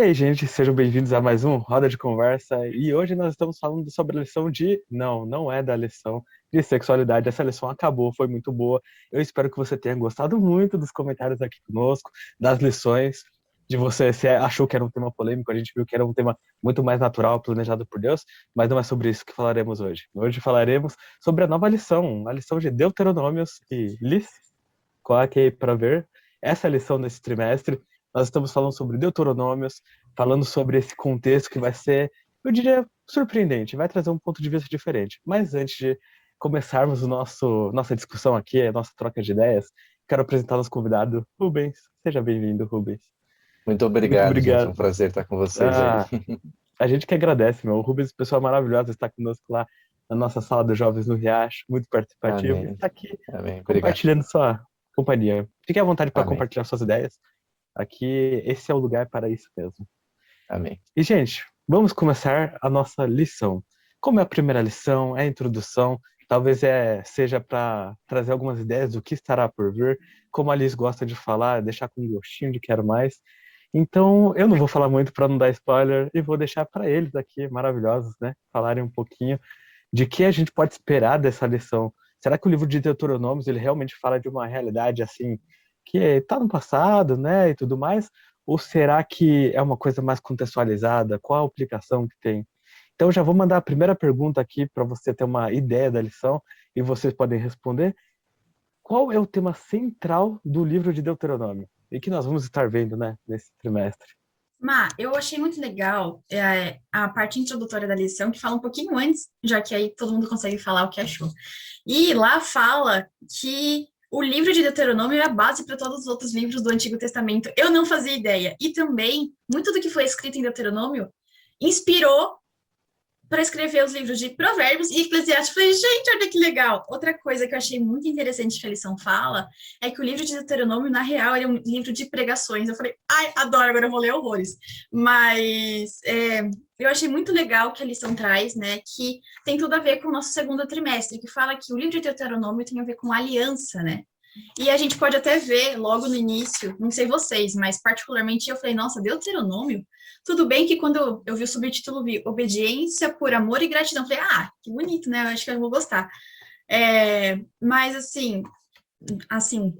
aí, gente, sejam bem-vindos a mais um Roda de Conversa. E hoje nós estamos falando sobre a lição de... Não, não é da lição de sexualidade. Essa lição acabou, foi muito boa. Eu espero que você tenha gostado muito dos comentários aqui conosco, das lições, de você se achou que era um tema polêmico. A gente viu que era um tema muito mais natural, planejado por Deus, mas não é sobre isso que falaremos hoje. Hoje falaremos sobre a nova lição, a lição de Deuteronômios e Lice. Coloque aí para ver essa lição nesse trimestre. Nós estamos falando sobre Deuteronômios, falando sobre esse contexto que vai ser, eu diria, surpreendente, vai trazer um ponto de vista diferente. Mas antes de começarmos nossa discussão aqui, a nossa troca de ideias, quero apresentar nosso convidado, Rubens. Seja bem-vindo, Rubens. Muito Muito obrigado, gente. É obrigado. um prazer estar com vocês aí. Ah, a gente que agradece, meu. O Rubens, pessoa maravilhosa, está conosco lá na nossa sala dos jovens no Riacho, muito participativo, Amém. está aqui Amém. Obrigado. compartilhando sua companhia. Fique à vontade para Amém. compartilhar suas ideias. Aqui, esse é o lugar para isso mesmo. Amém. E, gente, vamos começar a nossa lição. Como é a primeira lição, é a introdução, talvez seja para trazer algumas ideias do que estará por vir, como a Liz gosta de falar, deixar com um gostinho de quero mais. Então, eu não vou falar muito para não dar spoiler e vou deixar para eles aqui, maravilhosos, né, falarem um pouquinho de que a gente pode esperar dessa lição. Será que o livro de Deuteronômios ele realmente fala de uma realidade assim que está no passado, né, e tudo mais? Ou será que é uma coisa mais contextualizada? Qual a aplicação que tem? Então, já vou mandar a primeira pergunta aqui para você ter uma ideia da lição e vocês podem responder. Qual é o tema central do livro de Deuteronômio? E que nós vamos estar vendo, né, nesse trimestre. Eu achei muito legal a parte introdutória da lição, que fala um pouquinho antes, já que aí todo mundo consegue falar o que achou. E lá fala que o livro de Deuteronômio é a base para todos os outros livros do Antigo Testamento. Eu não fazia ideia. E também, muito do que foi escrito em Deuteronômio inspirou para escrever os livros de Provérbios e Eclesiastes. Falei, gente, olha que legal. Outra coisa que eu achei muito interessante que a lição fala é que o livro de Deuteronômio, na real, ele é um livro de pregações. Eu falei, ai, adoro, agora eu vou ler horrores. Mas eu achei muito legal que a lição traz, né, que tem tudo a ver com o nosso segundo trimestre, que fala que o livro de Deuteronômio tem a ver com aliança, né? E a gente pode até ver logo no início, não sei vocês, mas particularmente eu falei, nossa, Deuteronômio? Tudo bem que quando eu vi o subtítulo, vi obediência por amor e gratidão. Falei, ah, que bonito, né? Eu acho que eu vou gostar. Mas assim,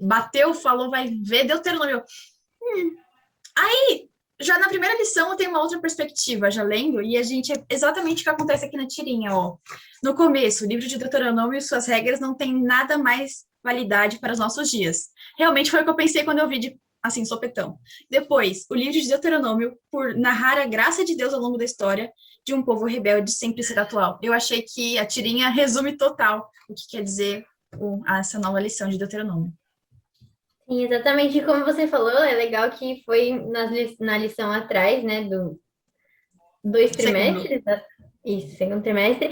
bateu, falou, vai ver Deuteronômio. Aí, já na primeira lição, eu tenho uma outra perspectiva, já lendo, e a gente é exatamente o que acontece aqui na tirinha, ó. No começo, o livro de Deuteronômio e suas regras não tem nada mais validade para os nossos dias. Realmente foi o que eu pensei quando eu vi de assim, sopetão. Depois, o livro de Deuteronômio, por narrar a graça de Deus ao longo da história de um povo rebelde sempre ser atual. Eu achei que a tirinha resume total o que quer dizer essa nova lição de Deuteronômio. Sim, exatamente como você falou, é legal que foi na lição atrás, né, do dois trimestres, isso, segundo trimestre,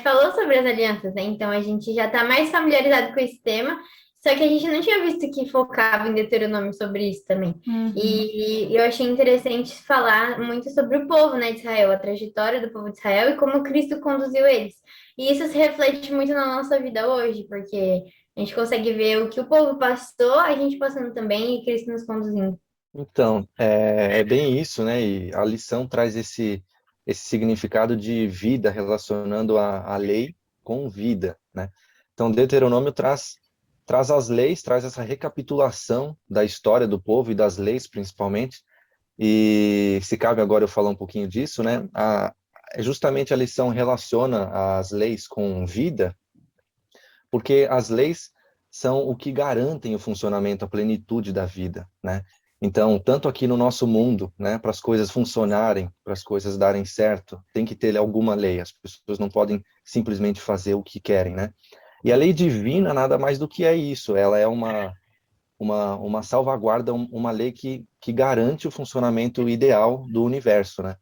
falou sobre as alianças, né? Então a gente já está mais familiarizado com esse tema, só que a gente não tinha visto que focava em Deuteronômio sobre isso também. Uhum. E eu achei interessante falar muito sobre o povo, né, de Israel, a trajetória do povo de Israel e como Cristo conduziu eles. E isso se reflete muito na nossa vida hoje, porque a gente consegue ver o que o povo passou, a gente passando também e Cristo nos conduzindo. Então, é bem isso, né? E a lição traz esse significado de vida relacionando a lei com vida, né? Então, Deuteronômio traz as leis, traz essa recapitulação da história do povo e das leis, principalmente. E se cabe agora eu falar um pouquinho disso, né? Justamente a lição relaciona as leis com vida, porque as leis são o que garantem o funcionamento, a plenitude da vida, né? Então, tanto aqui no nosso mundo, né, para as coisas funcionarem, para as coisas darem certo, tem que ter alguma lei. As pessoas não podem simplesmente fazer o que querem, né? E a lei divina nada mais do que é isso. Ela é uma salvaguarda, uma lei que garante o funcionamento ideal do universo, né?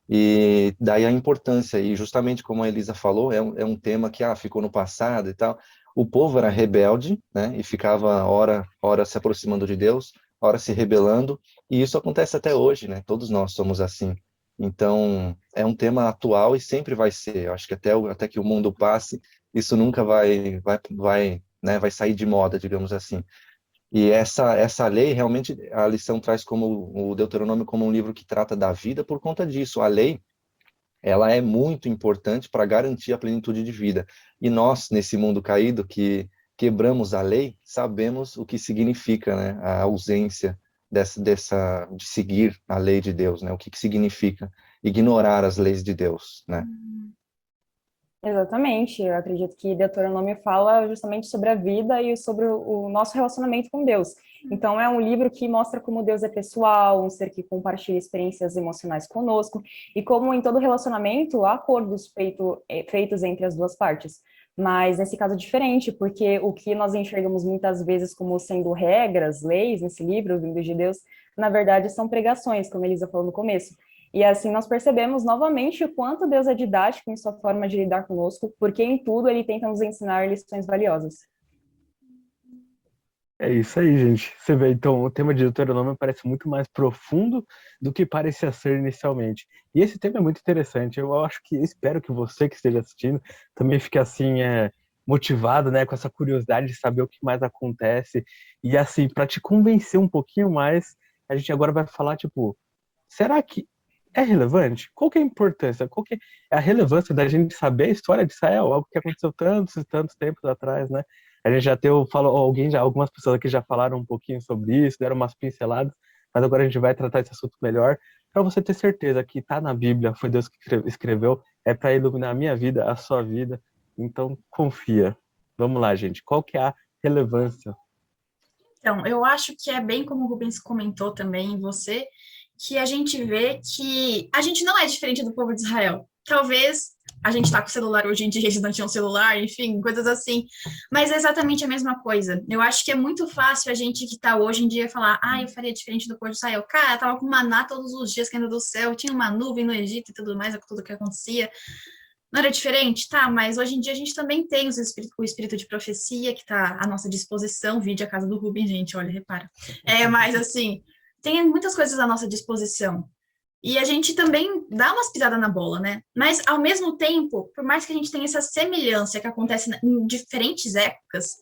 E daí a importância, e justamente como a Elisa falou, é um tema que ficou no passado e tal. O povo era rebelde, né, e ficava ora se aproximando de Deus, ora se rebelando, e isso acontece até hoje, né? Todos nós somos assim. Então, é um tema atual e sempre vai ser. Eu acho que até que o mundo passe, isso nunca vai sair de moda, digamos assim. E essa lei, realmente, a lição traz como o Deuteronômio como um livro que trata da vida por conta disso. A lei, ela é muito importante para garantir a plenitude de vida. E nós, nesse mundo caído, que quebramos a lei, sabemos o que significa, né, a ausência de seguir a lei de Deus, né, o que significa ignorar as leis de Deus, né. Exatamente, eu acredito que Deuteronômio fala justamente sobre a vida e sobre o nosso relacionamento com Deus. Então, é um livro que mostra como Deus é pessoal, um ser que compartilha experiências emocionais conosco, e como em todo relacionamento há acordos feitos entre as duas partes. Mas nesse caso é diferente, porque o que nós enxergamos muitas vezes como sendo regras, leis nesse livro, vindo de Deus, na verdade são pregações, como a Elisa falou no começo. E assim nós percebemos novamente o quanto Deus é didático em sua forma de lidar conosco, porque em tudo ele tenta nos ensinar lições valiosas. É isso aí, gente. Você vê, então, o tema de Deuteronômio parece muito mais profundo do que parecia ser inicialmente. E esse tema é muito interessante. Eu acho que, espero que você que esteja assistindo também fique assim, motivado, né, com essa curiosidade de saber o que mais acontece. E assim, para te convencer um pouquinho mais, a gente agora vai falar, tipo, será que é relevante? Qual que é a importância? Qual que é a relevância da gente saber a história de Israel? Algo que aconteceu tantos e tantos tempos atrás, né? A gente já algumas pessoas aqui já falaram um pouquinho sobre isso, deram umas pinceladas, mas agora a gente vai tratar esse assunto melhor, para você ter certeza que está na Bíblia, foi Deus que escreveu, é para iluminar a minha vida, a sua vida. Então, confia. Vamos lá, gente. Qual que é a relevância? Então, eu acho que é bem como o Rubens comentou também, você, que a gente vê que a gente não é diferente do povo de Israel. Talvez a gente tá com o celular hoje em dia, eles não tinham celular, enfim, coisas assim. Mas é exatamente a mesma coisa. Eu acho que é muito fácil a gente que tá hoje em dia falar, eu faria diferente do povo de Israel. Cara, tava com maná todos os dias caindo do céu, tinha uma nuvem no Egito e tudo mais, tudo que acontecia. Não era diferente? Tá, mas hoje em dia a gente também tem o espírito de profecia que está à nossa disposição, vide a casa do Rubem, gente, olha, repara. Mas assim, tem muitas coisas à nossa disposição. E a gente também dá umas pisadas na bola, né? Mas, ao mesmo tempo, por mais que a gente tenha essa semelhança que acontece em diferentes épocas,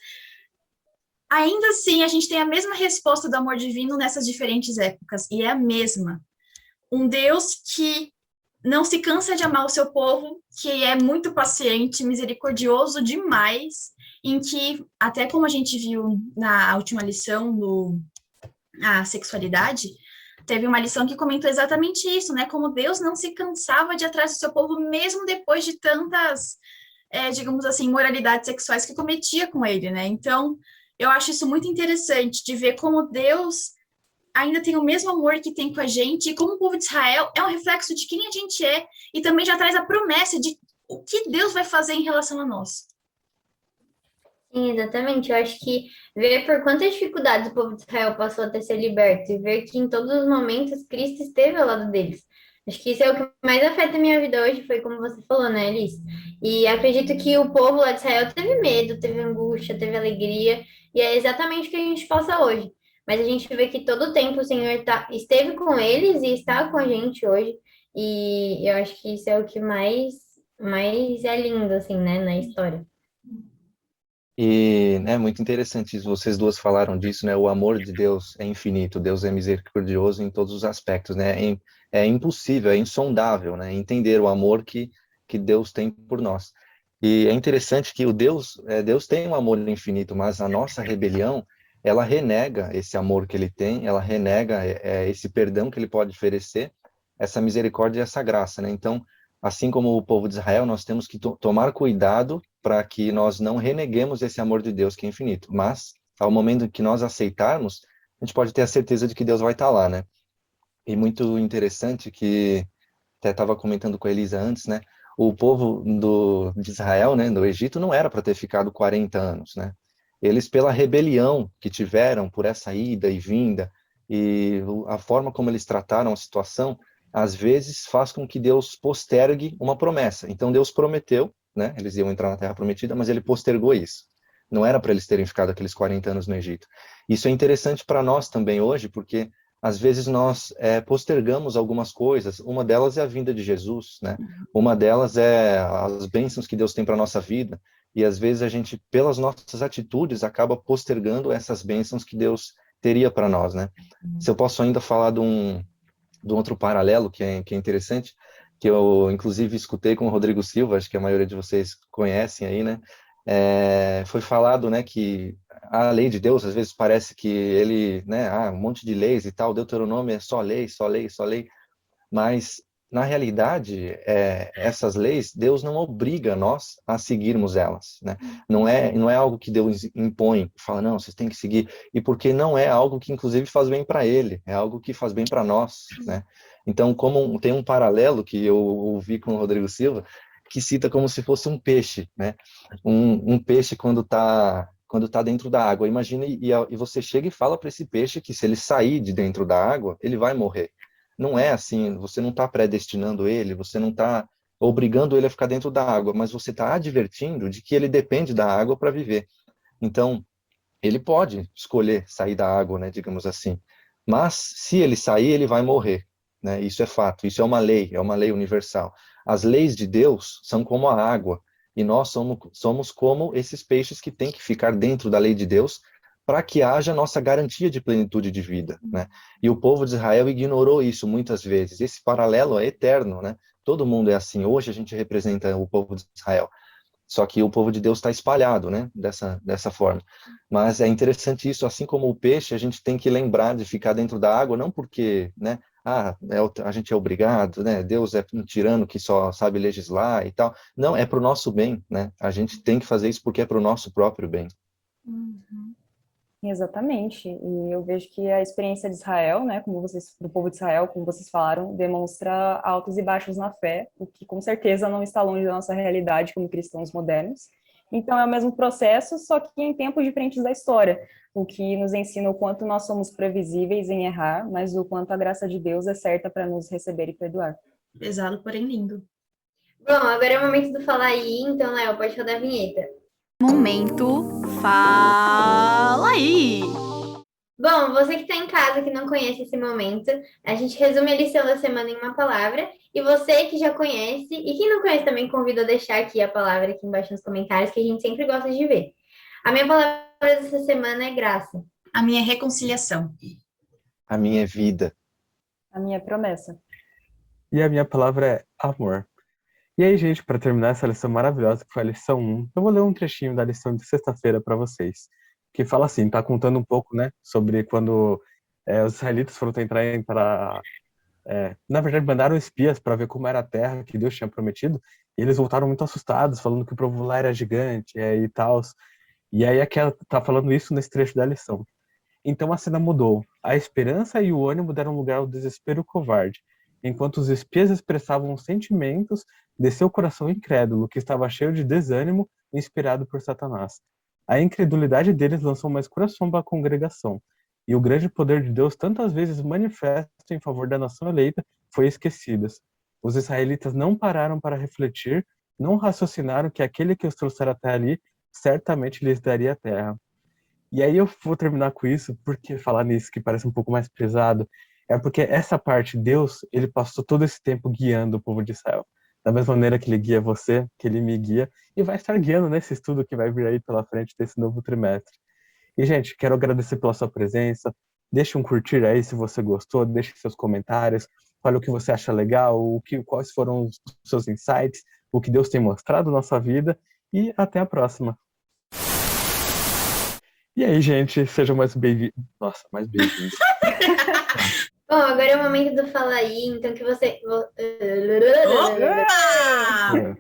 ainda assim a gente tem a mesma resposta do amor divino nessas diferentes épocas, e é a mesma. Um Deus que não se cansa de amar o seu povo, que é muito paciente, misericordioso demais, em que, até como a gente viu na última lição a sexualidade, teve uma lição que comentou exatamente isso, né? Como Deus não se cansava de ir atrás do seu povo, mesmo depois de tantas, digamos assim, moralidades sexuais que cometia com ele, né? Então, eu acho isso muito interessante, de ver como Deus ainda tem o mesmo amor que tem com a gente, e como o povo de Israel é um reflexo de quem a gente é, e também já traz a promessa de o que Deus vai fazer em relação a nós. Sim, exatamente. Eu acho que ver por quantas dificuldades o povo de Israel passou até ser liberto e ver que em todos os momentos Cristo esteve ao lado deles. Acho que isso é o que mais afeta a minha vida hoje, foi como você falou, né, Alice? E acredito que o povo lá de Israel teve medo, teve angústia, teve alegria, e é exatamente o que a gente passa hoje. Mas a gente vê que todo o tempo o Senhor esteve com eles e está com a gente hoje, e eu acho que isso é o que mais é lindo, assim, né, na história. E é muito interessante isso, vocês duas falaram disso, né? O amor de Deus é infinito, Deus é misericordioso em todos os aspectos, né? É impossível, é insondável, né? Entender o amor que Deus tem por nós. E é interessante que Deus tem um amor infinito, mas a nossa rebelião, ela renega esse amor que ele tem, ela renega esse perdão que ele pode oferecer, essa misericórdia e essa graça, né? Então, assim como o povo de Israel, nós temos que tomar cuidado para que nós não reneguemos esse amor de Deus que é infinito. Mas, ao momento que nós aceitarmos, a gente pode ter a certeza de que Deus vai estar lá, né? E muito interessante que, até estava comentando com a Elisa antes, né? O povo de Israel, né, do Egito, não era para ter ficado 40 anos, né? Eles, pela rebelião que tiveram por essa ida e vinda, e a forma como eles trataram a situação, às vezes faz com que Deus postergue uma promessa. Então Deus prometeu, né? Eles iam entrar na Terra Prometida, mas ele postergou isso. Não era para eles terem ficado aqueles 40 anos no Egito. Isso é interessante para nós também hoje, porque às vezes nós postergamos algumas coisas. Uma delas é a vinda de Jesus, né? Uma delas é as bênçãos que Deus tem para a nossa vida. E às vezes a gente, pelas nossas atitudes, acaba postergando essas bênçãos que Deus teria para nós, né? Se eu posso ainda falar de um outro paralelo que é interessante, que eu inclusive escutei com o Rodrigo Silva, acho que a maioria de vocês conhecem aí, né? Foi falado, né, que a lei de Deus, às vezes parece que ele, né, um monte de leis e tal, Deuteronômio é só lei, só lei, só lei, mas na realidade, essas leis, Deus não obriga nós a seguirmos elas, né? Não é algo que Deus impõe, fala, não, vocês têm que seguir, e porque não é algo que inclusive faz bem para ele, é algo que faz bem para nós, né? Então, tem um paralelo que eu ouvi com o Rodrigo Silva, que cita como se fosse um peixe, né? Um peixe quando tá dentro da água. Imagine, e você chega e fala para esse peixe que se ele sair de dentro da água, ele vai morrer. Não é assim, você não está predestinando ele, você não está obrigando ele a ficar dentro da água, mas você está advertindo de que ele depende da água para viver. Então, ele pode escolher sair da água, né, digamos assim. Mas, se ele sair, ele vai morrer, né? Isso é fato, isso é uma lei universal. As leis de Deus são como a água, e nós somos como esses peixes que têm que ficar dentro da lei de Deus para que haja nossa garantia de plenitude de vida, né? E o povo de Israel ignorou isso muitas vezes. Esse paralelo é eterno, né? Todo mundo é assim. Hoje a gente representa o povo de Israel. Só que o povo de Deus está espalhado, né? Dessa forma. Mas é interessante isso, assim como o peixe, a gente tem que lembrar de ficar dentro da água, não porque, né? A gente é obrigado, né? Deus é um tirano que só sabe legislar e tal. Não, é para o nosso bem, né? A gente tem que fazer isso porque é para o nosso próprio bem. Exatamente, e eu vejo que a experiência de Israel, né, do povo de Israel, como vocês falaram, demonstra altos e baixos na fé, o que com certeza não está longe da nossa realidade como cristãos modernos. Então é o mesmo processo, só que em tempos diferentes da história, o que nos ensina o quanto nós somos previsíveis em errar, mas o quanto a graça de Deus é certa para nos receber e perdoar. Pesado, porém lindo. Bom, agora é o momento do Fala Aí, então, Léo, pode rodar a vinheta. Momento Fala Aí! Bom, você que está em casa, que não conhece esse momento, a gente resume a lição da semana em uma palavra, e você que já conhece, e quem não conhece também, convido a deixar aqui a palavra aqui embaixo nos comentários, que a gente sempre gosta de ver. A minha palavra dessa semana é graça. A minha é reconciliação. A minha é vida. A minha promessa. E a minha palavra é amor. E aí, gente, para terminar essa lição maravilhosa, que foi a lição 1, eu vou ler um trechinho da lição de sexta-feira para vocês, que fala assim, tá contando um pouco, né, sobre quando os israelitas foram tentar entrar, na verdade, mandaram espias para ver como era a terra que Deus tinha prometido, e eles voltaram muito assustados, falando que o povo lá era gigante e tal. E aí aquela tá falando isso nesse trecho da lição. Então a cena mudou. A esperança e o ânimo deram lugar ao desespero covarde. Enquanto os espias expressavam sentimentos de seu coração incrédulo, que estava cheio de desânimo, inspirado por Satanás. A incredulidade deles lançou uma escura sombra à congregação, e o grande poder de Deus, tantas vezes manifesto em favor da nação eleita, foi esquecido. Os israelitas não pararam para refletir, não raciocinaram que aquele que os trouxera até ali, certamente lhes daria a terra. E aí eu vou terminar com isso, porque falar nisso que parece um pouco mais pesado, é porque essa parte, Deus, ele passou todo esse tempo guiando o povo de Israel. Da mesma maneira que ele guia você, que ele me guia, e vai estar guiando nesse estudo que vai vir aí pela frente desse novo trimestre. E, gente, quero agradecer pela sua presença. Deixe um curtir aí se você gostou, deixe seus comentários, fale o que você acha legal, quais foram os seus insights, o que Deus tem mostrado na sua vida, e até a próxima. E aí, gente, sejam mais bem-vindos. Nossa, mais bem-vindos. Bom, agora é o momento do Fala Aí, então que você... Opa!